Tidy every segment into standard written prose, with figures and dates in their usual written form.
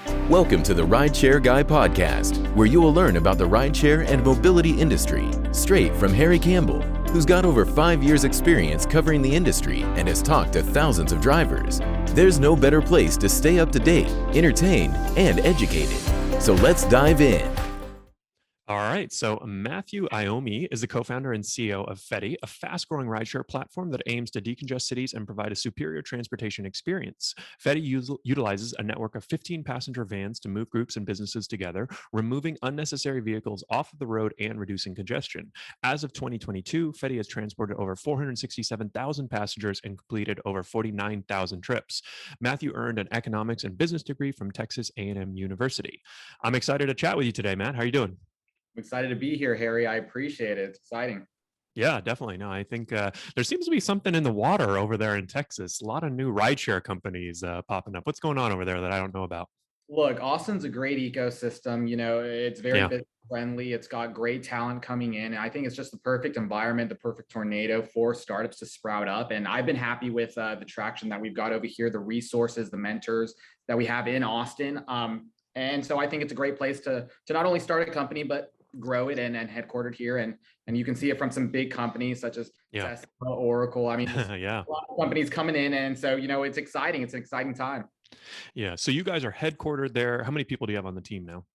Welcome to the RideShare Guy podcast, where you will learn about the rideshare and mobility industry straight from Harry Campbell, who's got over 5 years experience covering the industry and has talked to thousands of drivers. There's no better place to stay up to date, entertained, and educated. So let's dive in. All right, so Matthew Iommi is the co-founder and CEO of Fetii, a fast-growing rideshare platform that aims to decongest cities and provide a superior transportation experience. Fetii utilizes a network of 15 passenger vans to move groups and businesses together, removing unnecessary vehicles off of the road and reducing congestion. As of 2022, Fetii has transported over 467,000 passengers and completed over 49,000 trips. Matthew earned an economics and business degree from Texas A&M University. I'm excited to chat with you today, Matt. How are you doing? I'm excited to be here, Harry. I appreciate it. It's exciting. Yeah, definitely. No, I think there seems to be something in the water over there in Texas. A lot of new rideshare companies popping up. What's going on over there that I don't know about? Look, Austin's a great ecosystem. It's very Yeah. business friendly. It's got great talent coming in. And I think it's just the perfect environment, the perfect tornado for startups to sprout up. And I've been happy with the traction that we've got over here, the resources, the mentors that we have in Austin. And so I think it's a great place to not only start a company, but grow it and headquartered here. And you can see it from some big companies such as Tesla, Oracle. I mean, Yeah. a lot of companies coming in. And so, it's exciting. It's an exciting time. Yeah. So you guys are headquartered there. How many people do you have on the team now?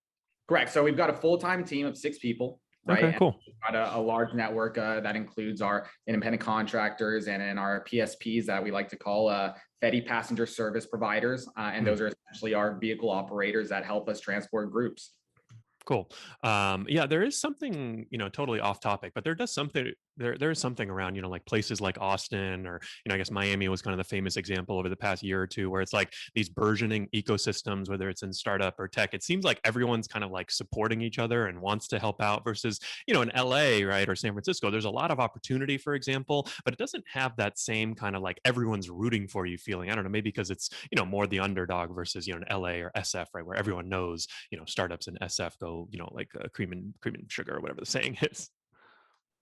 Correct. So we've got a full-time team of 6 people, right? Okay, cool. And we've got a large network that includes our independent contractors and our PSPs that we like to call Fetii passenger service providers. And those are essentially our vehicle operators that help us transport groups. Cool. Yeah, there is something, totally off topic, but there's something around, like places like Austin or, I guess Miami was kind of the famous example over the past year or two, where it's like these burgeoning ecosystems, whether it's in startup or tech, it seems like everyone's kind of like supporting each other and wants to help out versus, in LA, right, or San Francisco, there's a lot of opportunity, for example, but it doesn't have that same kind of like everyone's rooting for you feeling. I don't know, maybe because it's, more the underdog versus, in LA or SF, right, where everyone knows, startups in SF go, like cream and sugar or whatever the saying is.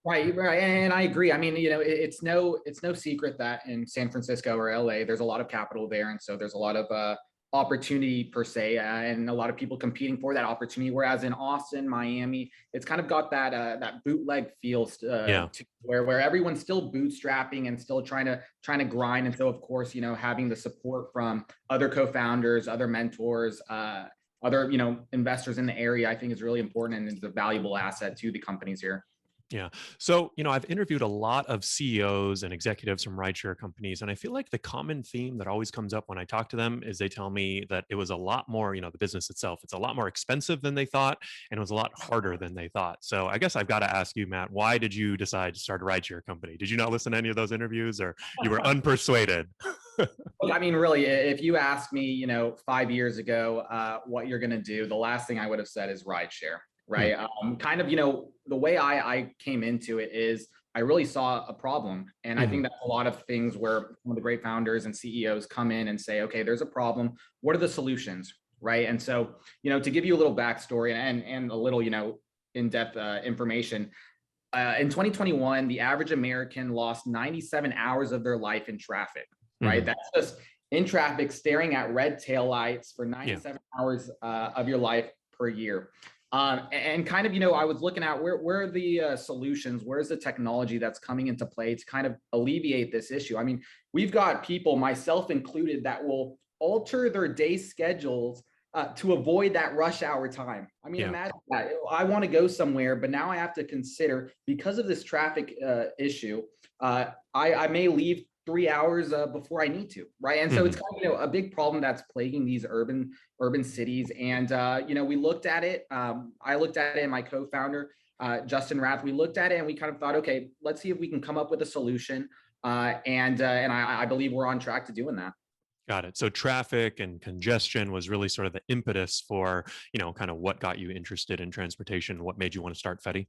Right. And I agree. I mean, it's no secret that in San Francisco or LA, there's a lot of capital there. And so there's a lot of opportunity per se, and a lot of people competing for that opportunity. Whereas in Austin, Miami, it's kind of got that bootleg feel to where everyone's still bootstrapping and still trying to grind. And so, of course, having the support from other co-founders, other mentors, other, investors in the area, I think is really important and is a valuable asset to the companies here. Yeah. So, I've interviewed a lot of CEOs and executives from rideshare companies, and I feel like the common theme that always comes up when I talk to them is they tell me that it was a lot more, the business itself, it's a lot more expensive than they thought, and it was a lot harder than they thought. So I guess I've got to ask you, Matt, why did you decide to start a rideshare company? Did you not listen to any of those interviews, or you were unpersuaded? I mean, really, if you asked me, 5 years ago, what you're going to do, the last thing I would have said is rideshare. Right. Kind of, the way I came into it is I really saw a problem. And I think that's a lot of things where some of the great founders and CEOs come in and say, okay, there's a problem. What are the solutions? Right. And so, to give you a little backstory and a little, in-depth information, in 2021, the average American lost 97 hours of their life in traffic. Right. That's just in traffic, staring at red taillights for 97 hours of your life per year. And kind of, I was looking at where are the solutions, where's the technology that's coming into play to kind of alleviate this issue. I mean, we've got people, myself included, that will alter their day schedules to avoid that rush hour time. I mean, imagine that. I want to go somewhere, but now I have to consider, because of this traffic issue, I may leave 3 hours before I need to, right? And so it's kind of, a big problem that's plaguing these urban cities. And we looked at it. I looked at it, and my co-founder Justin Rath, we looked at it, and we kind of thought, okay, let's see if we can come up with a solution. And I believe we're on track to doing that. Got it. So traffic and congestion was really sort of the impetus for, kind of what got you interested in transportation, what made you want to start Fetii?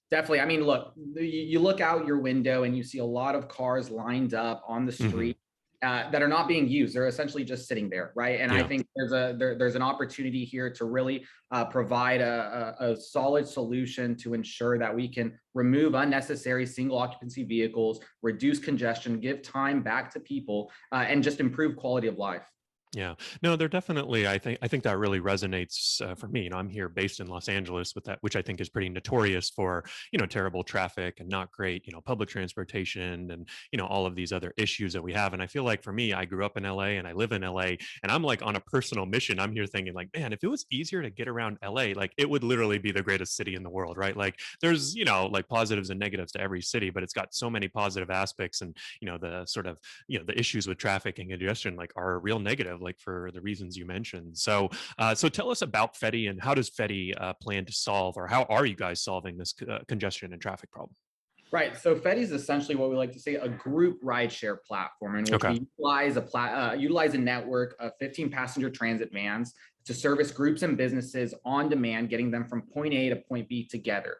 Definitely. I mean, look, you look out your window and you see a lot of cars lined up on the street that are not being used. They're essentially just sitting there, right? And I think there's an opportunity here to really provide a solid solution to ensure that we can remove unnecessary single occupancy vehicles, reduce congestion, give time back to people, and just improve quality of life. Yeah, no, they're definitely. I think that really resonates for me. I'm here based in Los Angeles, with that, which I think is pretty notorious for terrible traffic and not great public transportation and all of these other issues that we have. And I feel like for me, I grew up in LA and I live in LA, and I'm like on a personal mission. I'm here thinking like, man, if it was easier to get around LA, like it would literally be the greatest city in the world, right? Like there's like positives and negatives to every city, but it's got so many positive aspects, and the sort of the issues with traffic and congestion like are a real negative, like for the reasons you mentioned. So tell us about Fetii, and how does Fetii plan to solve, or how are you guys solving this congestion and traffic problem? Right. So Fetti is essentially what we like to say a group rideshare platform in which Okay. we utilize a network of 15 passenger transit vans to service groups and businesses on demand, getting them from point A to point B together.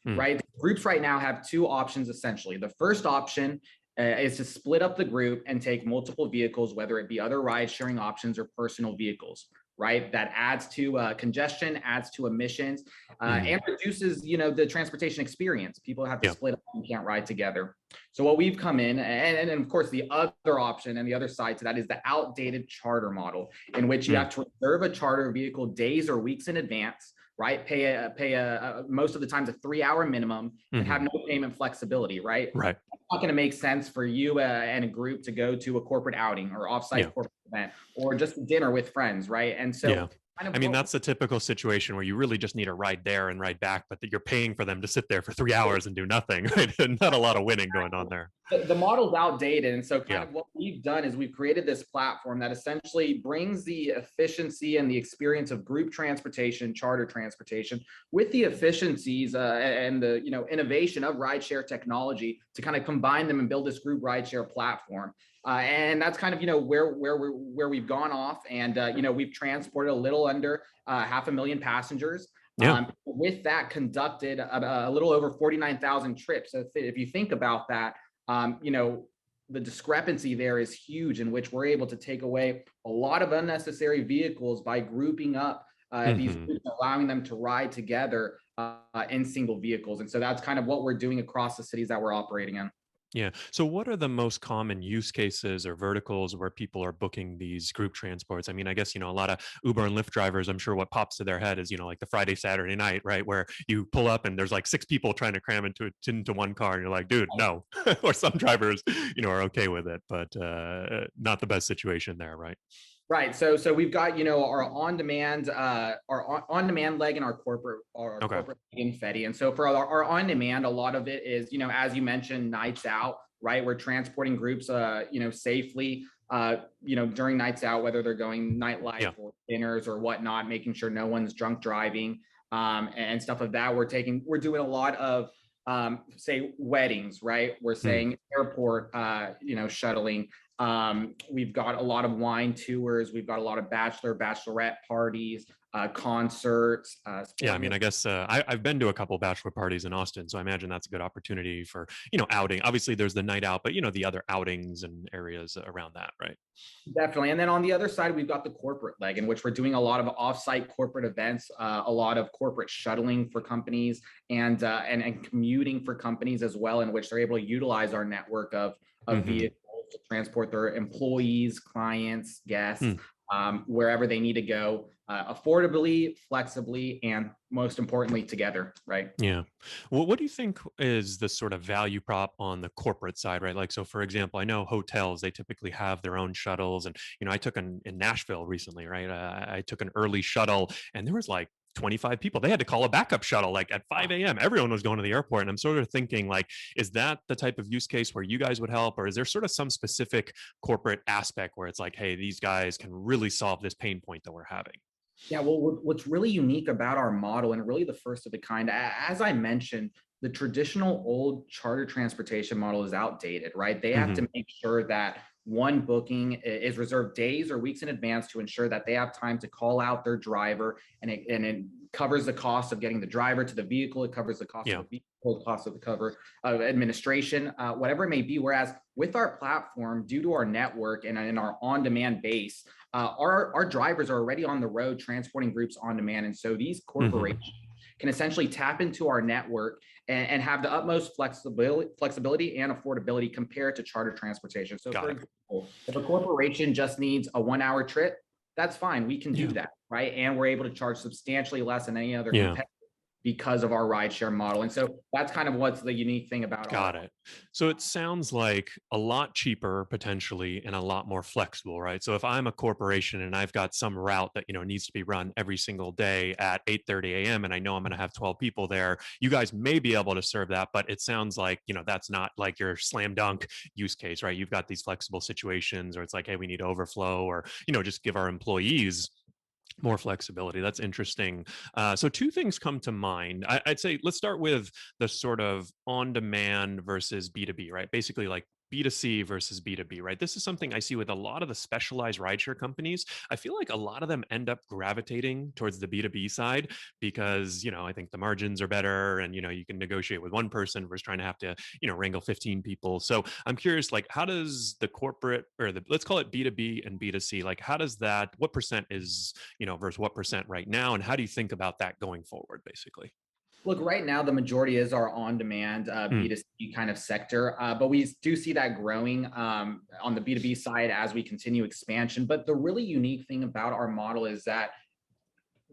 Mm. Right. Groups right now have two options essentially. The first option is to split up the group and take multiple vehicles, whether it be other ride sharing options or personal vehicles. Right, that adds to congestion, adds to emissions, and reduces, the transportation experience. People have to Yeah. split up and can't ride together. So what we've come in, and of course the other option and the other side to that is the outdated charter model, in which you have to reserve a charter vehicle days or weeks in advance. Right, pay a most of the times a 3-hour minimum, and have no payment flexibility. Right, Right. it's not going to make sense for you and a group to go to a corporate outing or offsite Yeah. corporate event or just dinner with friends, right? And so Yeah. I mean, that's the typical situation where you really just need a ride there and ride back, but that you're paying for them to sit there for 3 hours and do nothing, right? And not a lot of winning going on there. the model's outdated. And so kind Yeah. of what we've done is we've created this platform that essentially brings the efficiency and the experience of group transportation, charter transportation, with the efficiencies and the innovation of rideshare technology to kind of combine them and build this group rideshare platform. And that's kind of where we've gone off, and we've transported a little under 500,000 passengers. Yeah. With that, conducted a little over 49,000 trips. So if you think about that, the discrepancy there is huge, in which we're able to take away a lot of unnecessary vehicles by grouping up these groups, allowing them to ride together in single vehicles. And so that's kind of what we're doing across the cities that we're operating in. Yeah. So what are the most common use cases or verticals where people are booking these group transports? I mean, I guess, a lot of Uber and Lyft drivers, I'm sure what pops to their head is, like the Friday, Saturday night, right? Where you pull up and there's like 6 people trying to cram into one car, and you're like, dude, no. Or some drivers, are okay with it, but not the best situation there, right? Right. So we've got, our on-demand leg and our corporate Okay. corporate leg in Fetti. And so for our on-demand, a lot of it is, as you mentioned, nights out, right? We're transporting groups safely during nights out, whether they're going nightlife or dinners or whatnot, making sure no one's drunk driving and stuff like that. We're doing a lot of say weddings, right? We're saying airport shuttling. We've got a lot of wine tours. We've got a lot of bachelorette parties, concerts. Yeah, I mean, I guess I've been to a couple bachelor parties in Austin, so I imagine that's a good opportunity for outing. Obviously, there's the night out, but the other outings and areas around that, right? Definitely. And then on the other side, we've got the corporate leg, in which we're doing a lot of offsite corporate events, a lot of corporate shuttling for companies, and commuting for companies as well, in which they're able to utilize our network of vehicles to transport their employees, clients, guests, wherever they need to go, affordably, flexibly, and most importantly, together, right? Yeah. Well, what do you think is the sort of value prop on the corporate side, right? Like, so for example, I know hotels, they typically have their own shuttles. And, I took in Nashville recently, right? I took an early shuttle, and there was like 25 people. They had to call a backup shuttle like at 5 a.m. Everyone was going to the airport. And I'm sort of thinking, like, is that the type of use case where you guys would help? Or is there sort of some specific corporate aspect where it's like, hey, these guys can really solve this pain point that we're having? Yeah, well, what's really unique about our model, and really the first of a kind, as I mentioned, the traditional old charter transportation model is outdated, right? They have to make sure that one booking is reserved days or weeks in advance to ensure that they have time to call out their driver, and it covers the cost of getting the driver to the vehicle. It covers the cost of the vehicle, the cost of the cover of administration, whatever it may be. Whereas with our platform, due to our network and in our on-demand base, our drivers are already on the road transporting groups on demand. And so these corporations can essentially tap into our network and have the utmost flexibility and affordability compared to charter transportation. So for example, if a corporation just needs a 1 hour trip, that's fine. We can do that, right? And we're able to charge substantially less than any other competitor because of our rideshare model. And so that's kind of what's the unique thing about Got it. So it sounds like a lot cheaper potentially and a lot more flexible, right? So if I'm a corporation and I've got some route that, needs to be run every single day at 8:30 a.m. and I know I'm going to have 12 people there, you guys may be able to serve that, but it sounds like, that's not like your slam dunk use case, right? You've got these flexible situations, or it's like, hey, we need overflow, or, just give our employees more flexibility. That's interesting. So two things come to mind. I'd say let's start with the sort of on-demand versus B2B, right? Basically like B2C versus B2B, right? This is something I see with a lot of the specialized rideshare companies. I feel like a lot of them end up gravitating towards the B2B side because, I think the margins are better and, you can negotiate with one person versus trying to have to, wrangle 15 people. So I'm curious, like, how does the corporate or let's call it B2B and B2C, like, how does that, what percent is, versus what percent right now? And how do you think about that going forward, basically? Look, right now, the majority is our on-demand B2C kind of sector, but we do see that growing on the B2B side as we continue expansion. But the really unique thing about our model is that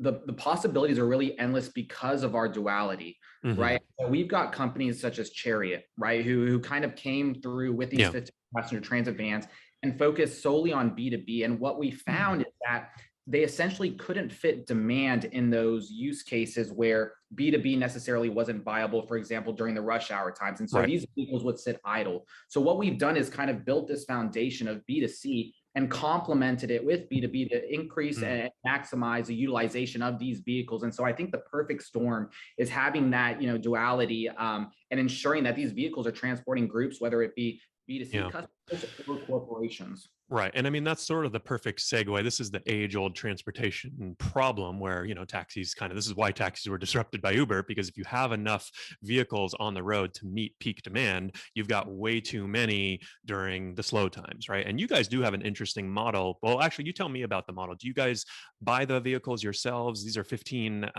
the possibilities are really endless because of our duality, right? So we've got companies such as Chariot, right, who kind of came through with these 15 passenger transit vans and focused solely on B2B. And what we found is that they essentially couldn't fit demand in those use cases where B2B necessarily wasn't viable, for example, during the rush hour times. And so these vehicles would sit idle. So what we've done is kind of built this foundation of B2C and complemented it with B2B to increase and maximize the utilization of these vehicles. And so I think the perfect storm is having that, duality and ensuring that these vehicles are transporting groups, whether it be B2C customers or corporations. Right. And I mean, that's sort of the perfect segue. This is the age-old transportation problem where, taxis this is why taxis were disrupted by Uber, because if you have enough vehicles on the road to meet peak demand, you've got way too many during the slow times, right? And you guys do have an interesting model. Well, actually, you tell me about the model. Do you guys buy the vehicles yourselves? These are 15,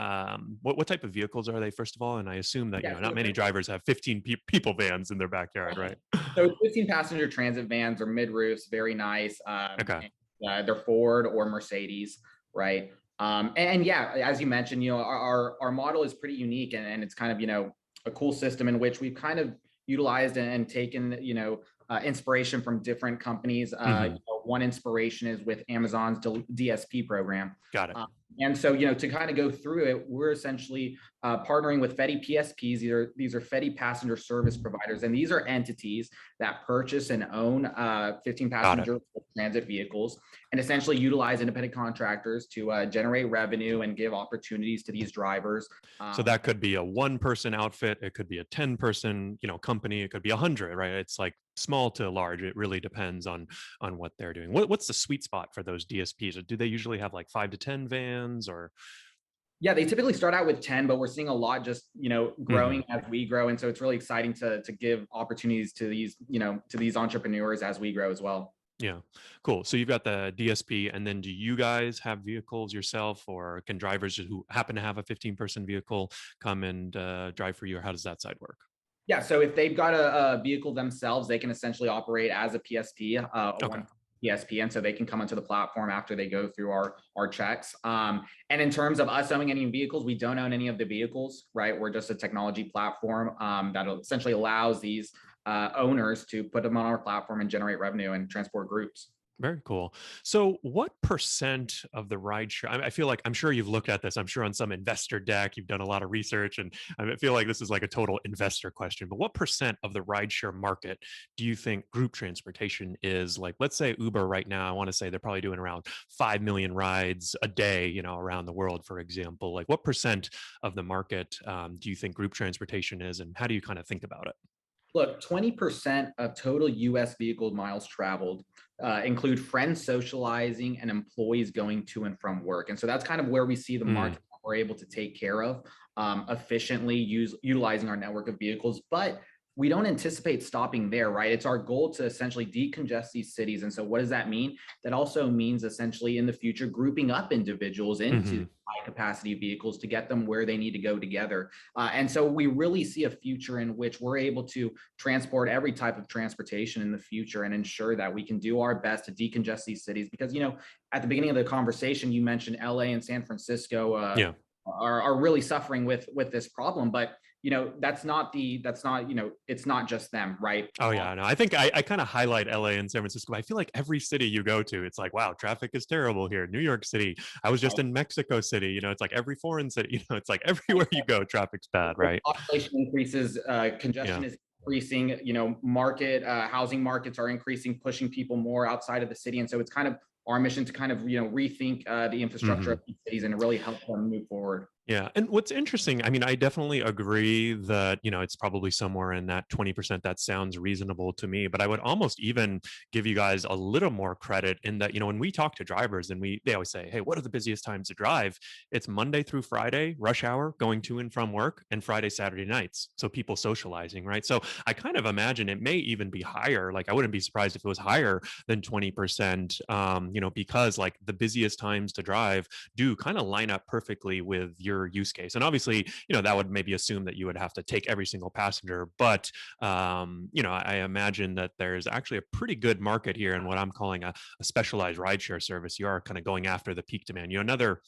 what type of vehicles are they, first of all? And I assume that, not many drivers have 15 people vans in their backyard, right? So 15 passenger transit vans are mid-roofs, very nice. They're Ford or Mercedes, right? And as you mentioned, our model is pretty unique and it's kind of, a cool system in which we've kind of utilized and taken, inspiration from different companies. One inspiration is with Amazon's DSP program. Got it. And so, to kind of go through it, we're essentially partnering with Fetii PSPs. These are Fetii passenger service providers, and these are entities that purchase and own 15 passenger transit vehicles and essentially utilize independent contractors to generate revenue and give opportunities to these drivers. So that could be a one-person outfit. It could be a 10-person, company. It could be 100, right? It's like small to large. It really depends on what they're doing. What's the sweet spot for those DSPs? Or do they usually have like 5 to 10 vans or? Yeah, they typically start out with 10, but we're seeing a lot just, growing as we grow. And so it's really exciting to give opportunities to these entrepreneurs as we grow as well. Yeah, cool. So you've got the DSP, and then do you guys have vehicles yourself, or can drivers who happen to have a 15-person vehicle come and drive for you, or how does that side work? Yeah, so if they've got a vehicle themselves, they can essentially operate as a PSP, one PSP, and so they can come onto the platform after they go through our checks. And in terms of us owning any vehicles, we don't own any of the vehicles, right? We're just a technology platform that essentially allows these owners to put them on our platform and generate revenue and transport groups. Very cool. So what percent of the rideshare, I feel like, I'm sure you've looked at this, I'm sure on some investor deck, you've done a lot of research, and I feel like this is like a total investor question, but what percent of the rideshare market do you think group transportation is? Like, let's say Uber right now, I want to say they're probably doing around 5 million rides a day, around the world, for example. Like, what percent of the market do you think group transportation is, and how do you kind of think about it? Look, 20% of total US vehicle miles traveled include friends socializing and employees going to and from work. And so that's kind of where we see the market we're able to take care of efficiently, utilizing our network of vehicles. But we don't anticipate stopping there, right? It's our goal to essentially decongest these cities. And so what does that mean? That also means essentially in the future, grouping up individuals into high capacity vehicles to get them where they need to go together. And so we really see a future in which we're able to transport every type of transportation in the future and ensure that we can do our best to decongest these cities. Because, you know, at the beginning of the conversation, you mentioned LA and San Francisco are really suffering with this problem. But you know, it's not, it's not just them, right? Oh yeah, no, I think I kind of highlight LA and San Francisco. I feel like every city you go to, it's like, wow, traffic is terrible here. New York City, I was just in Mexico City, you know, it's like every foreign city, you know, it's like everywhere you go, traffic's bad, right? Population increases, congestion is increasing, you know, housing markets are increasing, pushing people more outside of the city. And so it's kind of our mission to kind of, you know, rethink the infrastructure of these cities and really help them move forward. Yeah. And what's interesting, I mean, I definitely agree that, you know, it's probably somewhere in that 20%. That sounds reasonable to me, but I would almost even give you guys a little more credit in that, you know, when we talk to drivers and they always say, hey, what are the busiest times to drive? It's Monday through Friday, rush hour, going to and from work, and Friday, Saturday nights. So people socializing, right? So I kind of imagine it may even be higher. Like I wouldn't be surprised if it was higher than 20%, you know, because like the busiest times to drive do kind of line up perfectly with your use case. And obviously, you know, that would maybe assume that you would have to take every single passenger, but you know, I imagine that there's actually a pretty good market here in what I'm calling a specialized rideshare service. You are kind of going after the peak demand. You know, another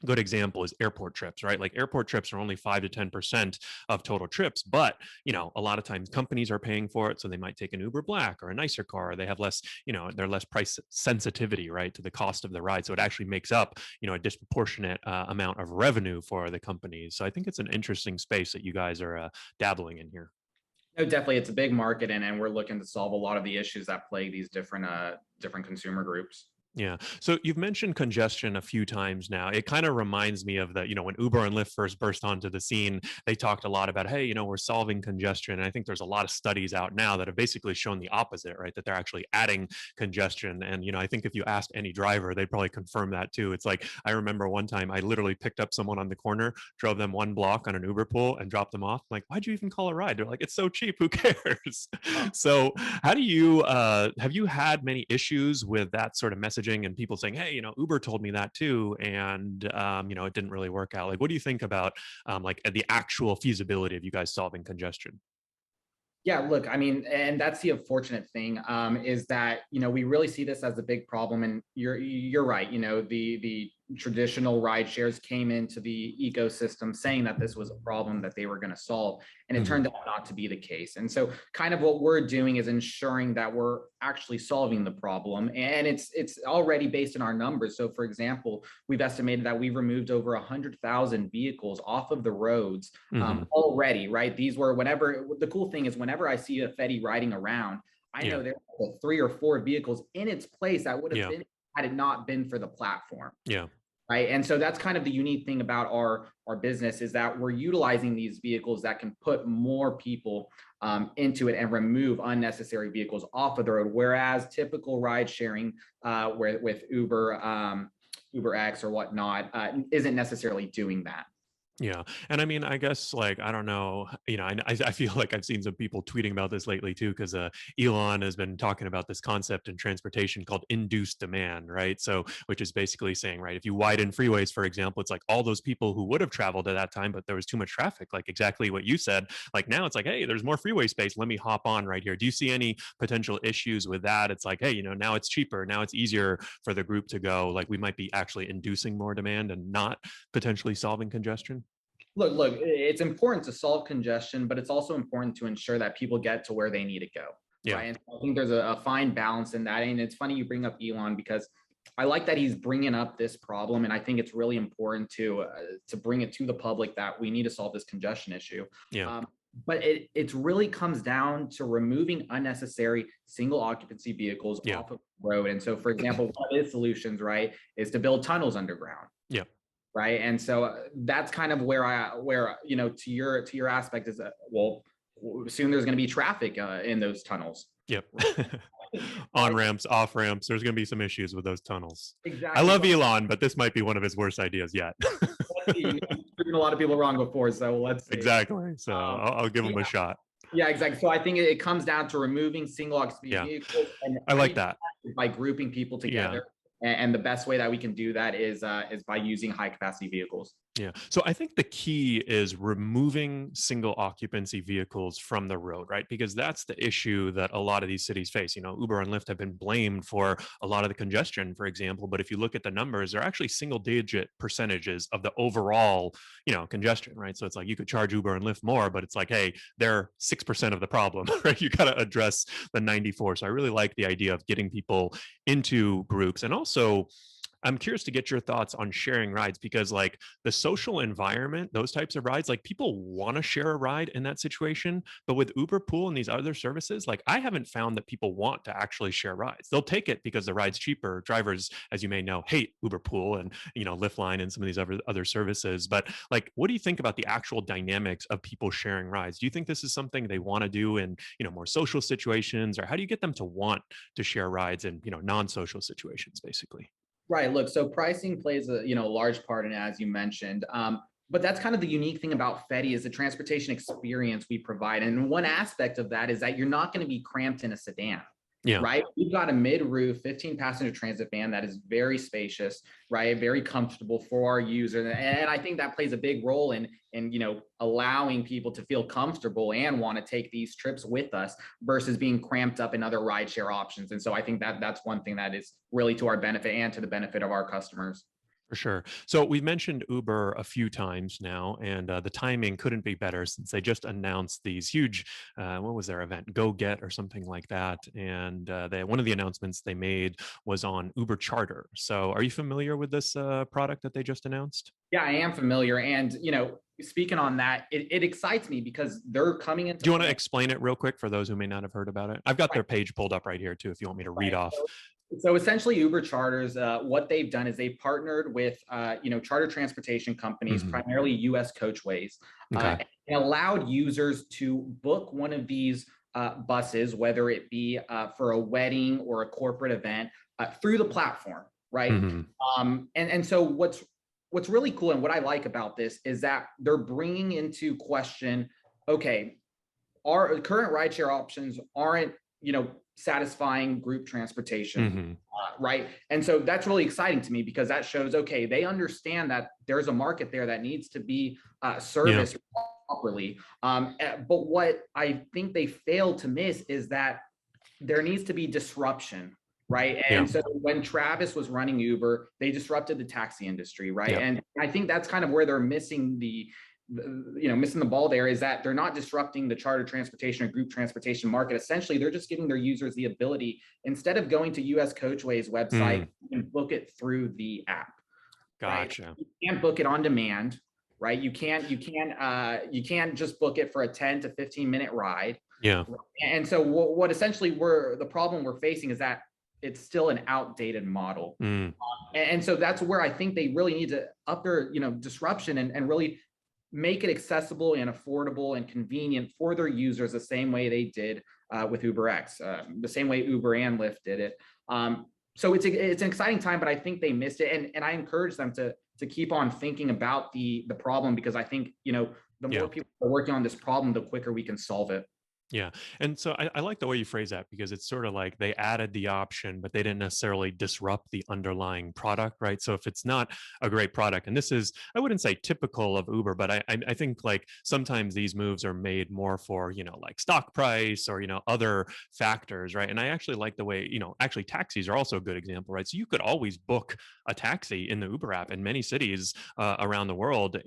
good example is airport trips, right? Like airport trips are only 5 to 10% of total trips, but you know, a lot of times companies are paying for it. So they might take an Uber Black or a nicer car, or they have less, you know, they're less price sensitivity, right, to the cost of the ride. So it actually makes up, you know, a disproportionate amount of revenue for the companies. So I think it's an interesting space that you guys are dabbling in here. No, definitely, it's a big market, and we're looking to solve a lot of the issues that plague these different consumer groups. Yeah. So you've mentioned congestion a few times now. It kind of reminds me of the, you know, when Uber and Lyft first burst onto the scene, they talked a lot about, hey, you know, we're solving congestion. And I think there's a lot of studies out now that have basically shown the opposite, right? That they're actually adding congestion. And, you know, I think if you asked any driver, they'd probably confirm that too. It's like, I remember one time I literally picked up someone on the corner, drove them 1 block on an Uber pool and dropped them off. I'm like, why'd you even call a ride? They're like, it's so cheap. Who cares? So how do you, have you had many issues with that sort of messaging and people saying, hey, you know, Uber told me that too, and you know, it didn't really work out? Like, what do you think about like the actual feasibility of you guys solving congestion? Yeah, look, I mean, and that's the unfortunate thing, is that, you know, we really see this as a big problem. And you're right. You know, the traditional ride shares came into the ecosystem saying that this was a problem that they were going to solve, and it turned out not to be the case. And so kind of what we're doing is ensuring that we're actually solving the problem, and it's already based on our numbers. So for example, we've estimated that we've removed over 100,000 vehicles off of the roads already, right? These were, whenever, the cool thing is whenever I see a Fetii riding around, I know there are 3 or 4 vehicles in its place that would have been had it not been for the platform. Yeah. Right. And so that's kind of the unique thing about our business, is that we're utilizing these vehicles that can put more people into it and remove unnecessary vehicles off of the road. Whereas typical ride sharing with Uber, UberX or whatnot isn't necessarily doing that. Yeah. And I mean, I guess like, I don't know, you know, I feel like I've seen some people tweeting about this lately too, because Elon has been talking about this concept in transportation called induced demand, right? So, which is basically saying, right, if you widen freeways, for example, it's like all those people who would have traveled at that time, but there was too much traffic, like exactly what you said. Like now it's like, hey, there's more freeway space. Let me hop on right here. Do you see any potential issues with that? It's like, hey, you know, now it's cheaper. Now it's easier for the group to go. Like we might be actually inducing more demand and not potentially solving congestion. Look, it's important to solve congestion, but it's also important to ensure that people get to where they need to go. Yeah. Right? And I think there's a fine balance in that. And it's funny you bring up Elon, because I like that he's bringing up this problem. And I think it's really important to bring it to the public that we need to solve this congestion issue. Yeah. But it really comes down to removing unnecessary single occupancy vehicles off of the road. And so, for example, one of his solutions, right, is to build tunnels underground. Yeah. Right. And so that's kind of where, you know, to your aspect is that, well, soon there's going to be traffic in those tunnels. Yep. On ramps, off ramps. There's going to be some issues with those tunnels. Exactly. I love Elon, but this might be one of his worst ideas yet. He's proven a lot of people wrong before. So let's see. Exactly. So I'll give him a shot. Yeah, exactly. So I think it comes down to removing single occupancy Yeah, vehicles, and I like that. by grouping people Yeah. together. And the best way that we can do that is by using high capacity vehicles. Yeah. So I think the key is removing single occupancy vehicles from the road, right? Because that's the issue that a lot of these cities face. Uber and Lyft have been blamed for a lot of the congestion, for example. But if you look at the numbers, they're actually single digit percentages of the overall, congestion, right? So it's like you could charge Uber and Lyft more, but it's like, hey, they're 6% of the problem, right? You got to address the 94. So I really like the idea of getting people into groups. And also, I'm curious to get your thoughts on sharing rides, because like the social environment, those types of rides, like people want to share a ride in that situation. But with Uber Pool and these other services, like I haven't found that people want to actually share rides. They'll take it because the ride's cheaper. Drivers, as you may know, hate Uber Pool and, Lyft Line and some of these other services. But like, what do you think about the actual dynamics of people sharing rides? Do you think this is something they want to do in, more social situations, or how do you get them to want to share rides in, non-social situations, basically? Right. Look, so pricing plays a large part in it, as you mentioned. But that's kind of the unique thing about Fetii is the transportation experience we provide. And one aspect of that is that you're not going to be cramped in a sedan. Yeah. Right. We've got a mid-roof 15 passenger transit van that is very spacious, right? Very comfortable for our user. And I think that plays a big role in allowing people to feel comfortable and want to take these trips with us versus being cramped up in other rideshare options. And so I think that that's one thing that is really to our benefit and to the benefit of our customers. For sure. So we've mentioned Uber a few times now, and the timing couldn't be better since they just announced these huge, what was their event? Go Get or something like that. And one of the announcements they made was on Uber Charter. So are you familiar with this product that they just announced? Yeah, I am familiar. And, speaking on that, it excites me because they're coming into. Do you want to explain it real quick for those who may not have heard about it? I've got their page pulled up right here too, if you want me to read off. So essentially, Uber Charters, what they've done is they've partnered with, charter transportation companies, primarily U.S. coachways, and allowed users to book one of these buses, whether it be for a wedding or a corporate event, through the platform, right? And so what's really cool and what I like about this is that they're bringing into question, okay, our current rideshare options aren't, satisfying group transportation, right? And so that's really exciting to me because that shows, okay, they understand that there's a market there that needs to be serviced properly. But what I think they failed to miss is that there needs to be disruption, right? And so when Travis was running Uber, they disrupted the taxi industry, right? And I think that's kind of where they're missing the ball there, is that they're not disrupting the charter transportation or group transportation market. Essentially, they're just giving their users the ability, instead of going to US Coachway's website, you can book it through the app. Gotcha. Right? You can't book it on demand, right? You can't just book it for a 10 to 15 minute ride. Yeah. And so what essentially the problem we're facing is that it's still an outdated model. And so that's where I think they really need to up their, disruption and really make it accessible and affordable and convenient for their users the same way they did with UberX, the same way Uber and Lyft did it. So it's an exciting time, but I think they missed it. And I encourage them to keep on thinking about the problem, because I think, the more people are working on this problem, the quicker we can solve it. Yeah. And so I like the way you phrase that, because it's sort of like they added the option, but they didn't necessarily disrupt the underlying product, right? So if it's not a great product, and this is, I wouldn't say typical of Uber, but I think like sometimes these moves are made more for, like stock price or, other factors, right? And I actually like the way, actually taxis are also a good example, right? So you could always book a taxi in the Uber app in many cities around the world.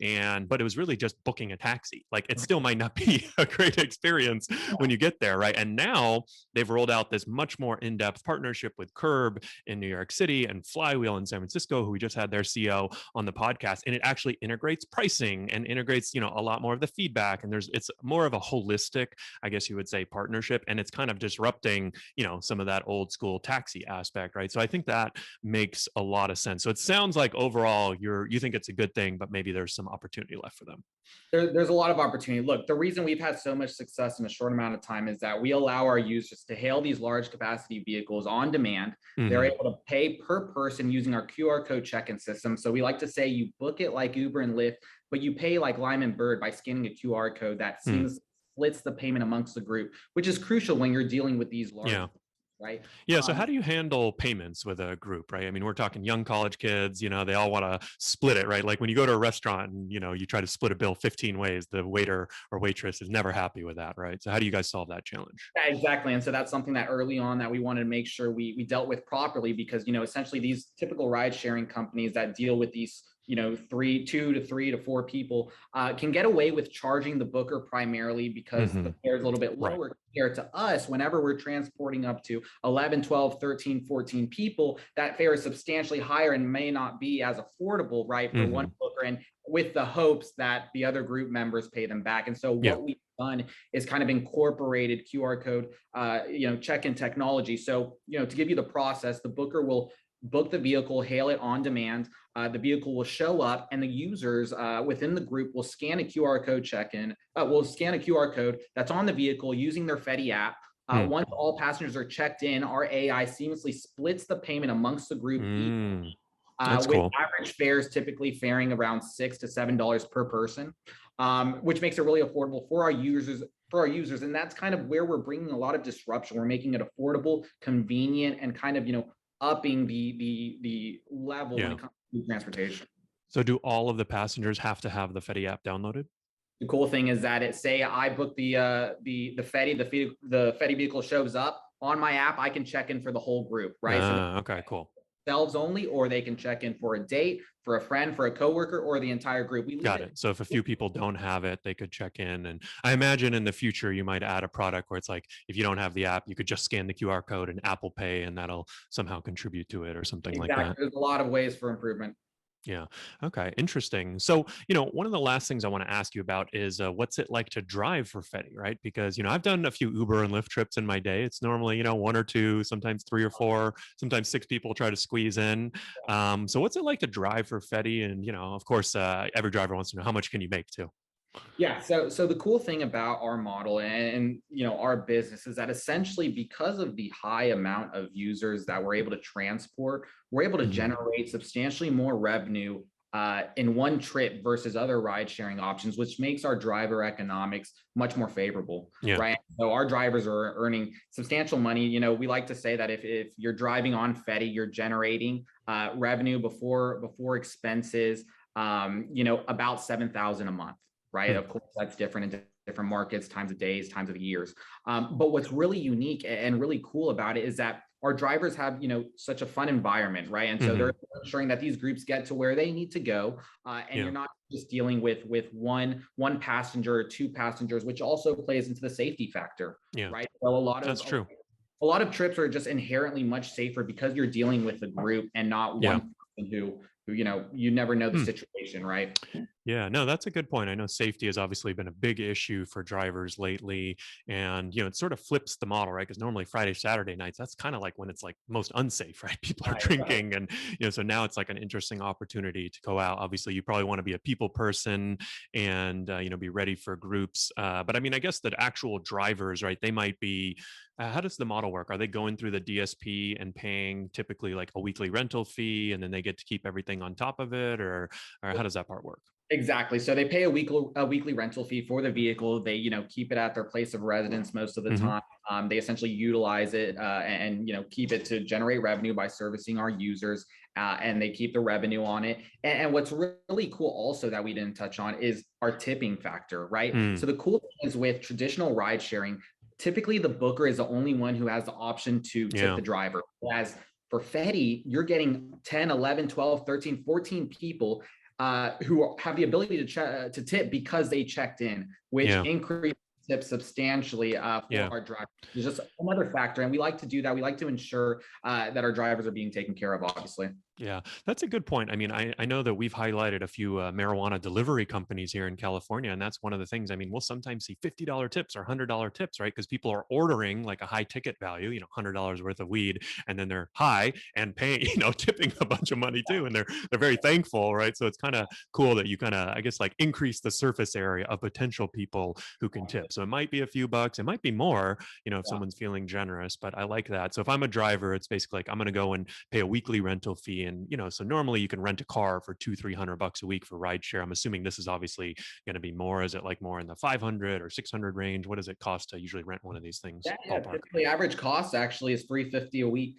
But it was really just booking a taxi. Like it still might not be a great experience when you get there, right? And now they've rolled out this much more in-depth partnership with Curb in New York City and Flywheel in San Francisco, who we just had their CEO on the podcast. And it actually integrates pricing and integrates, a lot more of the feedback. And it's more of a holistic, I guess you would say, partnership. And it's kind of disrupting, some of that old school taxi aspect, right? So I think that makes a lot of sense. So it sounds like overall you think it's a good thing, but maybe there's some opportunity left for them. There's a lot of opportunity. Look, the reason we've had so much success in a short amount of time is that we allow our users to hail these large capacity vehicles on demand. They're able to pay per person using our QR code check-in system. So we like to say you book it like Uber and Lyft, but you pay like Lime and Bird by scanning a QR code that seems splits the payment amongst the group, which is crucial when you're dealing with these large, right? Yeah. So how do you handle payments with a group, right? I mean, we're talking young college kids, they all want to split it, right? Like when you go to a restaurant and, you try to split a bill 15 ways, the waiter or waitress is never happy with that, right? So how do you guys solve that challenge? Yeah, exactly. And so that's something that early on that we wanted to make sure we dealt with properly, because, essentially these typical ride sharing companies that deal with these, 2 to 3 to 4 people can get away with charging the booker primarily because the fare is a little bit lower compared to us. Whenever we're transporting up to 11, 12, 13, 14 people, that fare is substantially higher and may not be as affordable, right, for one booker, and with the hopes that the other group members pay them back. And so what we've done is kind of incorporated QR code, check-in technology. So, to give you the process, the booker will book the vehicle, hail it on demand. The vehicle will show up, and the users within the group will scan a QR code check-in. Will scan a QR code that's on the vehicle using their Fetii app. Once all passengers are checked in, our AI seamlessly splits the payment amongst the group. With cool. average fares typically faring around $6 to $7 per person, which makes it really affordable for our users. And that's kind of where we're bringing a lot of disruption. We're making it affordable, convenient, and kind of upping the level when it comes to transportation. So do all of the passengers have to have the Fetii app downloaded? The cool thing is that say I book the Fetii vehicle shows up on my app, I can check in for the whole group, right? Okay, cool. Themselves only, or they can check in for a date, for a friend, for a coworker, or the entire group. Got it. So if a few people don't have it, they could check in. And I imagine in the future, you might add a product where it's like, if you don't have the app, you could just scan the QR code and Apple Pay, and that'll somehow contribute to it or something like that. There's a lot of ways for improvement. Yeah. Okay. Interesting. So, one of the last things I want to ask you about is what's it like to drive for Fetii, right? Because, I've done a few Uber and Lyft trips in my day. It's normally, 1 or 2, sometimes 3 or 4, sometimes 6 people try to squeeze in. So what's it like to drive for Fetii? And, of course, every driver wants to know, how much can you make too? Yeah. So the cool thing about our model and our business is that essentially, because of the high amount of users that we're able to transport, we're able to generate substantially more revenue in one trip versus other ride sharing options, which makes our driver economics much more favorable, right? So our drivers are earning substantial money. We like to say that if you're driving on Fetii, you're generating revenue before expenses, about $7,000 a month. Right. Of course, that's different in different markets, times of days, times of years. But what's really unique and really cool about it is that our drivers have, such a fun environment, right? And so they're ensuring that these groups get to where they need to go. And you're not just dealing with one passenger or 2 passengers, which also plays into the safety factor, right? So that's true. A lot of trips are just inherently much safer because you're dealing with a group and not one person who you never know the situation, right? Yeah, no, that's a good point. I know safety has obviously been a big issue for drivers lately. And, it sort of flips the model, right? Because normally Friday, Saturday nights, that's kind of like when it's like most unsafe, right? People are drinking. And, so now it's like an interesting opportunity to go out. Obviously, you probably want to be a people person and, be ready for groups. But I mean, I guess that actual drivers, right? They might be, how does the model work? Are they going through the DSP and paying typically like a weekly rental fee, and then they get to keep everything on top of it? Or how does that part work? Exactly. So they pay a weekly rental fee for the vehicle. They, keep it at their place of residence most of the time. They essentially utilize it and keep it to generate revenue by servicing our users, and they keep the revenue on it. And what's really cool also that we didn't touch on is our tipping factor, right? So the cool thing is with traditional ride sharing, typically the booker is the only one who has the option to tip the driver. Whereas for Fetii, you're getting 10, 11, 12, 13, 14 people who have the ability to tip because they checked in, which increases tips substantially for our drivers. There's just another factor, and we like to do that. We like to ensure that our drivers are being taken care of, obviously. Yeah, that's a good point. I mean, I know that we've highlighted a few marijuana delivery companies here in California, and that's one of the things. I mean, we'll sometimes see $50 tips or $100 tips, right? Because people are ordering like a high ticket value, $100 worth of weed, and then they're high and paying, tipping a bunch of money too, and they're very thankful, right? So it's kind of cool that you kind of, I guess, like increase the surface area of potential people who can tip. So it might be a few bucks, it might be more, if someone's feeling generous. But I like that. So if I'm a driver, it's basically like I'm going to go and pay a weekly rental fee, And, so normally you can rent a car for $200-300 a week for rideshare. I'm assuming this is obviously going to be more. Is it like more in the 500 or 600 range? What does it cost to usually rent one of these things? Yeah. Ballpark. Typically, average cost actually is $350 a week.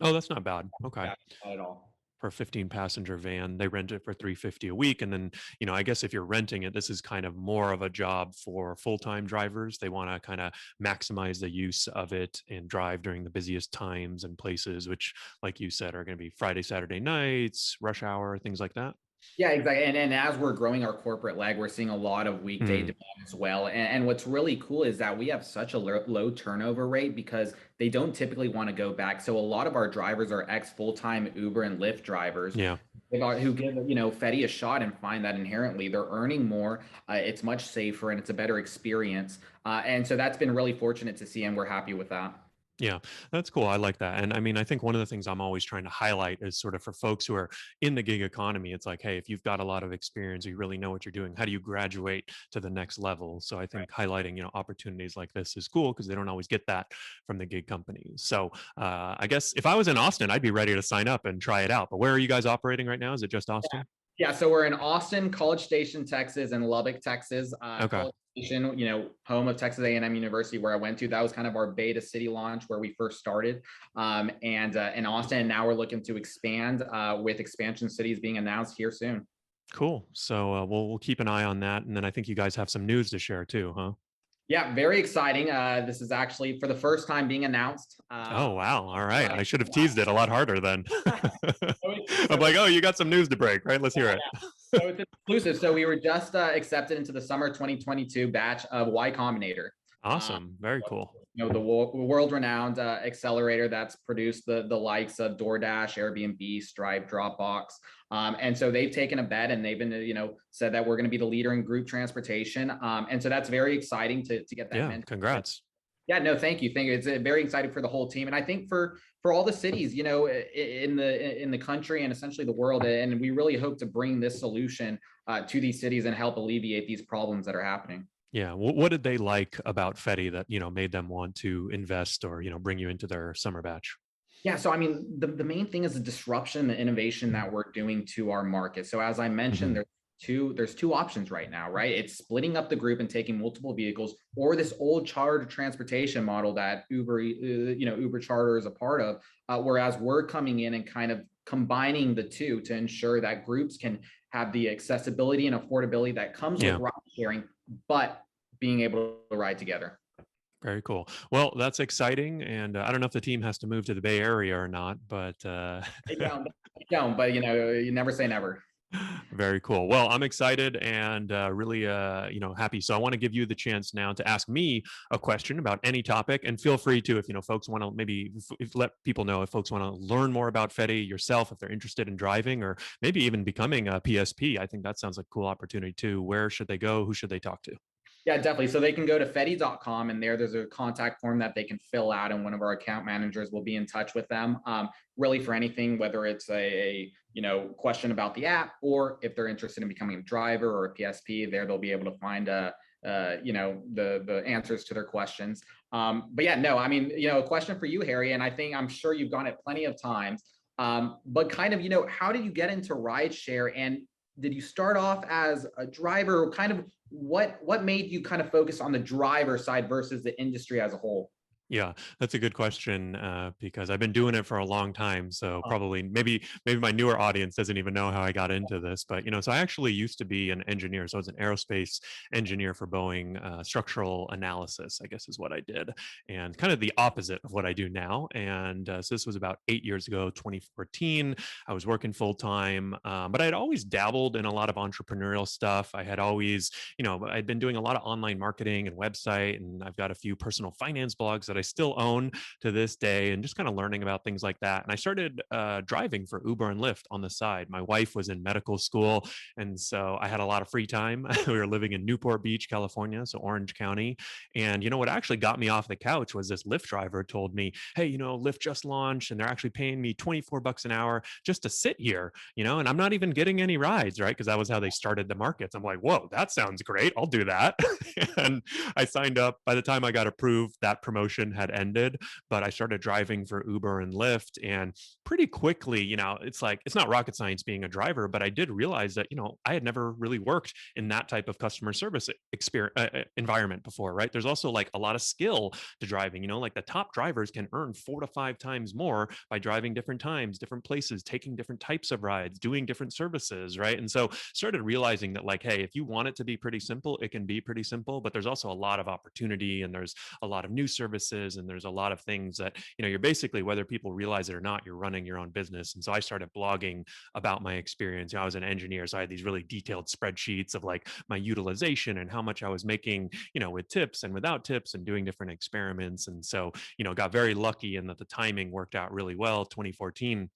Oh, that's not bad. Okay. Yeah, not at all. For a 15-passenger van, they rent it for $350 a week. And then, I guess if you're renting it, this is kind of more of a job for full-time drivers. They want to kind of maximize the use of it and drive during the busiest times and places, which, like you said, are going to be Friday, Saturday nights, rush hour, things like that. Yeah, exactly. And as we're growing our corporate leg, we're seeing a lot of weekday demand as well. And what's really cool is that we have such a low turnover rate because they don't typically want to go back. So a lot of our drivers are ex-full-time Uber and Lyft drivers. Yeah. Who give Fetii a shot and find that inherently they're earning more. It's much safer and it's a better experience. And so that's been really fortunate to see, and we're happy with that. Yeah, that's cool. I like that. And I mean, I think one of the things I'm always trying to highlight is sort of for folks who are in the gig economy, it's like, hey, if you've got a lot of experience, you really know what you're doing, how do you graduate to the next level? So I think highlighting, opportunities like this is cool because they don't always get that from the gig companies. So I guess if I was in Austin, I'd be ready to sign up and try it out. But where are you guys operating right now? Is it just Austin? Yeah, so we're in Austin, College Station, Texas, and Lubbock, Texas. Okay. College Station, home of Texas A&M University, where I went to. That was kind of our beta city launch where we first started. And in Austin, and now we're looking to expand with expansion cities being announced here soon. Cool. So we'll keep an eye on that. And then I think you guys have some news to share too, huh? Yeah, very exciting. This is actually for the first time being announced. Oh, wow. All right. I should have teased it a lot harder then. I'm like, oh, you got some news to break, right? Let's hear it. So it's exclusive. So we were just accepted into the summer 2022 batch of Y Combinator. Awesome. Very cool. The world-renowned accelerator that's produced the likes of DoorDash, Airbnb, Stripe, Dropbox. And so they've taken a bet and they've been, said that we're going to be the leader in group transportation. And so that's very exciting to get that. Yeah, congrats. Yeah, no, thank you. It's very exciting for the whole team. And I think for all the cities, in the country and essentially the world. And we really hope to bring this solution to these cities and help alleviate these problems that are happening. Yeah. What did they like about Fetii that, made them want to invest or, bring you into their summer batch? Yeah. So, I mean, the main thing is the disruption, the innovation that we're doing to our market. So as I mentioned, there's two options right now, right? It's splitting up the group and taking multiple vehicles, or this old charter transportation model that Uber Charter is a part of. Whereas we're coming in and kind of combining the two to ensure that groups can have the accessibility and affordability that comes with ride sharing, but being able to ride together. Very cool. Well, that's exciting. And I don't know if the team has to move to the Bay Area or not, but They don't, but you never say never. Very cool. Well, I'm excited and really, happy. So I want to give you the chance now to ask me a question about any topic, and feel free to, if folks want to maybe let people know if folks want to learn more about Fetii yourself, if they're interested in driving or maybe even becoming a PSP. I think that sounds like a cool opportunity too. Where should they go? Who should they talk to? Yeah, definitely. So they can go to fetii.com and there's a contact form that they can fill out, and one of our account managers will be in touch with them. Really for anything, whether it's a question about the app, or if they're interested in becoming a driver or a PSP, they'll be able to find the answers to their questions. But yeah, no, I mean, a question for you, Harry, and I'm sure you've gone it plenty of times. But kind of, how did you get into rideshare, and did you start off as a driver? Kind of what made you kind of focus on the driver side versus the industry as a whole? Yeah, that's a good question because I've been doing it for a long time. So probably maybe my newer audience doesn't even know how I got into this. But, so I actually used to be an engineer. So I was an aerospace engineer for Boeing. Structural analysis, I guess, is what I did, and kind of the opposite of what I do now. And so this was about 8 years ago, 2014. I was working full time, but I had always dabbled in a lot of entrepreneurial stuff. I had always, I'd been doing a lot of online marketing and website, and I've got a few personal finance blogs that I still own to this day, and just kind of learning about things like that. And I started driving for Uber and Lyft on the side. My wife was in medical school, and so I had a lot of free time. We were living in Newport Beach, California, so Orange County. And what actually got me off the couch was this Lyft driver told me, hey, Lyft just launched and they're actually paying me $24 an hour just to sit here, and I'm not even getting any rides, right? Because that was how they started the markets. I'm like, whoa, that sounds great. I'll do that. And I signed up. By the time I got approved, that promotion union had ended, but I started driving for Uber and Lyft. And pretty quickly, it's like, it's not rocket science being a driver, but I did realize that, I had never really worked in that type of customer service environment before, right? There's also like a lot of skill to driving, like the top drivers can earn 4 to 5 times more by driving different times, different places, taking different types of rides, doing different services, right? And so started realizing that like, hey, if you want it to be pretty simple, it can be pretty simple, but there's also a lot of opportunity, and there's a lot of new services, and there's a lot of things that, you're basically, whether people realize it or not, you're running your own business. And so I started blogging about my experience. I was an engineer, so I had these really detailed spreadsheets of like my utilization and how much I was making, with tips and without tips, and doing different experiments. And so, got very lucky in that the timing worked out really well. 2014,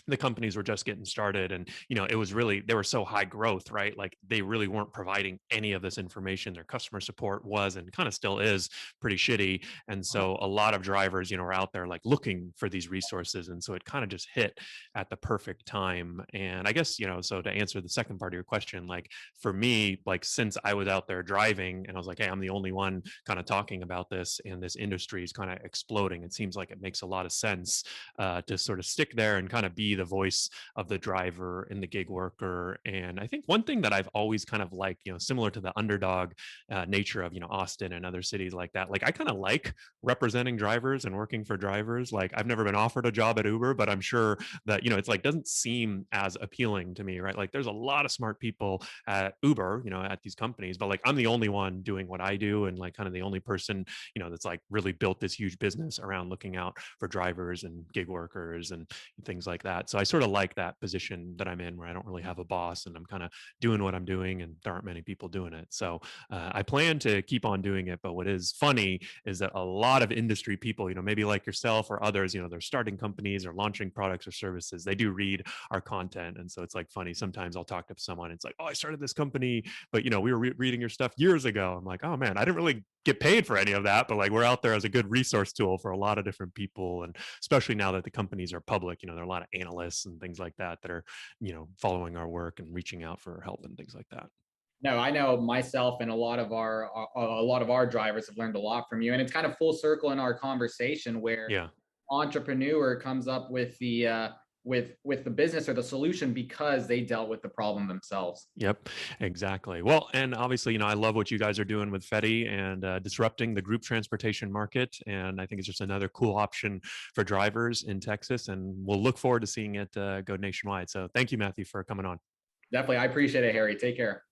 the companies were just getting started, and it was really, they were so high growth, right? Like they really weren't providing any of this information. Their customer support was, and kind of still is, pretty shitty. And so a lot of drivers are out there like looking for these resources, and so it kind of just hit at the perfect time. And I guess, so to answer the second part of your question, like for me, like since I was out there driving and I was like, hey, I'm the only one kind of talking about this, and this industry is kind of exploding, it seems like it makes a lot of sense to sort of stick there and kind of be the voice of the driver and the gig worker. And I think one thing that I've always kind of liked, similar to the underdog nature of, Austin and other cities like that, like I kind of like representing drivers and working for drivers. Like I've never been offered a job at Uber, but I'm sure that, it's like, doesn't seem as appealing to me, right? Like there's a lot of smart people at Uber, at these companies, but like I'm the only one doing what I do, and like kind of the only person, that's like really built this huge business around looking out for drivers and gig workers and things like that. So I sort of like that position that I'm in, where I don't really have a boss and I'm kind of doing what I'm doing, and there aren't many people doing it. So I plan to keep on doing it. But what is funny is that a lot of industry people, maybe like yourself or others, they're starting companies or launching products or services. They do read our content. And so it's like funny. Sometimes I'll talk to someone. It's like, oh, I started this company, but we were reading your stuff years ago. I'm like, oh man, I didn't really get paid for any of that, but like we're out there as a good resource tool for a lot of different people. And especially now that the companies are public, there are a lot of analysts and things like that that are, following our work and reaching out for help and things like that. No, I know myself and a lot of our drivers have learned a lot from you, and it's kind of full circle in our conversation where entrepreneur comes up with the with the business or the solution because they dealt with the problem themselves. Yep, exactly. Well, and obviously, I love what you guys are doing with Fetii and disrupting the group transportation market. And I think it's just another cool option for drivers in Texas. And we'll look forward to seeing it go nationwide. So thank you, Matthew, for coming on. Definitely. I appreciate it, Harry. Take care.